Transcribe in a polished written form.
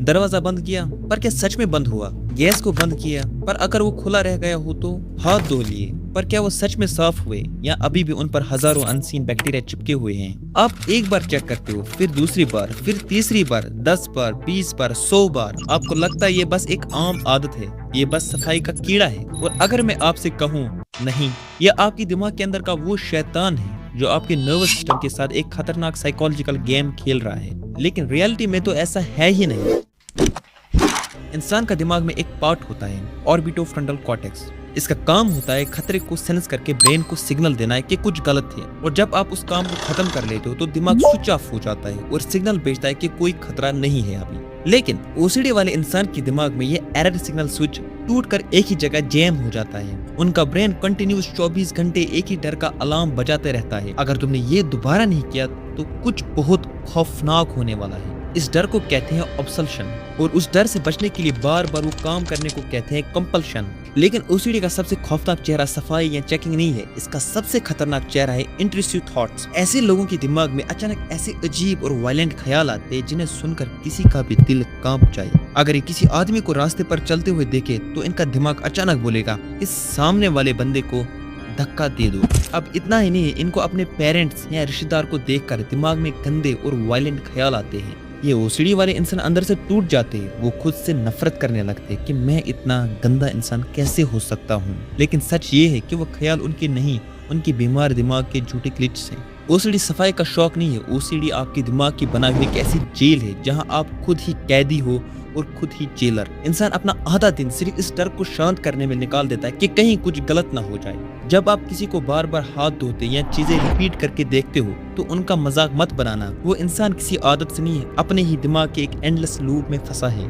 दरवाजा बंद किया पर क्या सच में बंद हुआ? गैस को बंद किया पर अगर वो खुला रह गया हो तो? हाथ धो लिए पर क्या वो सच में साफ हुए या अभी भी उन पर हजारों अनसीन बैक्टीरिया चिपके हुए हैं? आप एक बार चेक करते हो, फिर दूसरी बार, फिर तीसरी बार, 10 बार, 20 बार, 100 बार। आपको लगता है ये बस एक आम आदत है, ये बस सफाई का कीड़ा है। और अगर मैं आपसे कहूँ नहीं, ये आपकी दिमाग के अंदर का वो शैतान है जो आपके नर्वस सिस्टम के साथ एक खतरनाक साइकोलॉजिकल गेम खेल रहा है। लेकिन रियलिटी में तो ऐसा है ही नहीं। इंसान का दिमाग में एक पार्ट होता है ऑर्बिटोफ्रंटल कॉर्टेक्स। इसका काम होता है खतरे को सेंस करके ब्रेन को सिग्नल देना है कि कुछ गलत है। और जब आप उस काम को खत्म कर लेते हो तो दिमाग स्विच ऑफ हो जाता है और सिग्नल भेजता है कि कोई खतरा नहीं है अभी। लेकिन ओसीडी वाले इंसान के दिमाग में ये एरर सिग्नल स्विच टूटकर एक ही जगह जैम हो जाता है। उनका ब्रेन कंटिन्यूस 24 घंटे एक ही डर का अलार्म बजाते रहता है, अगर तुमने ये दोबारा नहीं किया तो कुछ बहुत खौफनाक होने वाला है। इस डर को कहते हैं ऑब्सेशन और उस डर से बचने के लिए बार बार वो काम करने को कहते हैं कंपल्शन। लेकिन ओसीडी का सबसे खौफनाक चेहरा सफाई या चेकिंग नहीं है, इसका सबसे खतरनाक चेहरा है इंट्रूसिव थॉट्स। ऐसे लोगों के दिमाग में अचानक ऐसे अजीब और वायलेंट ख्याल आते हैं जिन्हें सुनकर किसी का भी दिल कांप जाए। अगर ये किसी आदमी को रास्ते पर चलते हुए देखे तो इनका दिमाग अचानक बोलेगा इस सामने वाले बंदे को धक्का दे दो। अब इतना ही नहीं, इनको अपने पेरेंट्स या रिश्तेदार को देखकर दिमाग में गंदे और वायलेंट ख्याल आते हैं। ये ओसीडी वाले इंसान अंदर से टूट जाते हैं, वो खुद से नफरत करने लगते हैं कि मैं इतना गंदा इंसान कैसे हो सकता हूँ। लेकिन सच ये है कि वो ख्याल उनके नहीं, उनकी बीमार दिमाग के झूठे ग्लिचेस हैं। ओसीडी सफाई का शौक नहीं है, ओसीडी आपके दिमाग की बनाई हुई एक ऐसी जेल है जहाँ आप खुद ही कैदी हो और खुद ही जेलर। इंसान अपना आधा दिन सिर्फ इस डर को शांत करने में निकाल देता है कि कहीं कुछ गलत ना हो जाए। जब आप किसी को बार बार हाथ धोते या चीजें रिपीट करके देखते हो तो उनका मजाक मत बनाना। वो इंसान किसी आदत से नहीं है, अपने ही दिमाग के एक एंडलेस लूप में फंसा है।